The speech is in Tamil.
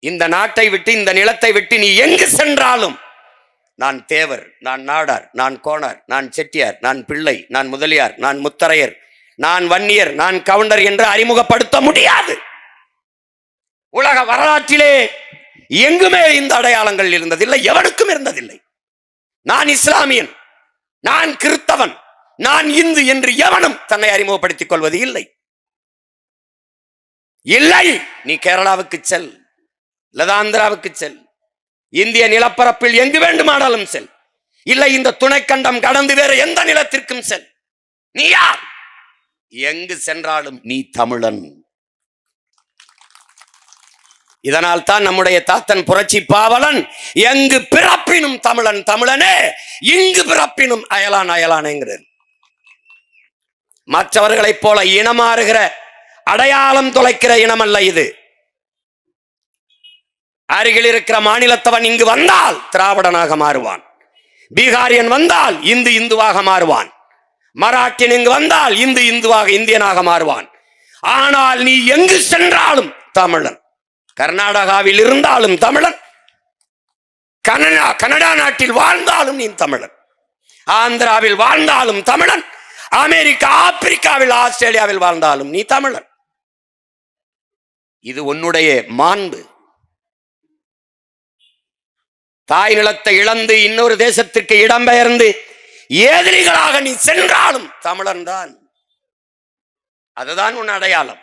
இந்த நாட்டை விட்டு, இந்த நிலத்தை விட்டு நீ எங்கு சென்றாலும் நான் தேவர், நான் நாடார், நான் கோணார், நான் செட்டியார், நான் பிள்ளை, நான் முதலியார், நான் முத்தரையர், நான் வன்னியர், நான் கவுண்டர் என்று அறிமுகப்படுத்த முடியாது. உலக வரலாற்றிலே எங்குமே இந்த அடையாளங்கள் இருந்ததில்லை, எவனுக்கும் இருந்ததில்லை. நான் இஸ்லாமியன், நான் கிறிஸ்தவன், நான் இந்து என்று எவனும் தன்னை அறிமுகப்படுத்திக் கொள்வது இல்லை. இல்லை, நீ கேரளாவுக்கு செல், லதாந்திராவுக்கு செல், இந்திய நிலப்பரப்பில் எங்கு வேண்டுமானாலும் செல், இல்லை இந்த துணைக்கண்டம் கடந்து வேற எந்த நிலத்திற்கும் செல். நீ யார்? எங்கு சென்றாலும் நீ தமிழன். இதனால் தான் நம்முடைய தாத்தன் புரட்சி பாவலன் எங்கு பிறப்பினும் தமிழன் தமிழனே, இங்கு பிறப்பினும் அயலான் அயலானேங்கிறார். மற்றவர்களைப் போல இனமாறுகிற, அடையாளம் தொலைக்கிற இனம் அல்ல இது. அருகில் இருக்கிற மாநிலத்தவன் இங்கு வந்தால் திராவிடனாக மாறுவான், பீகாரியன் வந்தால் இந்து இந்துவாக மாறுவான், மராட்டியன் இங்கு வந்தால் இந்து இந்துவாக இந்தியனாக மாறுவான். ஆனால் நீ எங்கு சென்றாலும் தமிழன். கர்நாடகாவில் இருந்தாலும் தமிழன், கனடா நாட்டில் வாழ்ந்தாலும் நீ தமிழன், ஆந்திராவில் வாழ்ந்தாலும் தமிழன், அமெரிக்கா, ஆப்பிரிக்காவில், ஆஸ்திரேலியாவில் வாழ்ந்தாலும் நீ தமிழன். இது உன்னுடைய மாண்பு. தாய் நிலத்தை இழந்து இன்னொரு தேசத்திற்கு இடம்பெயர்ந்து எதிரிகளாக நீ சென்றாலும் தமிழன் தான். அதுதான் உன் அடையாளம்.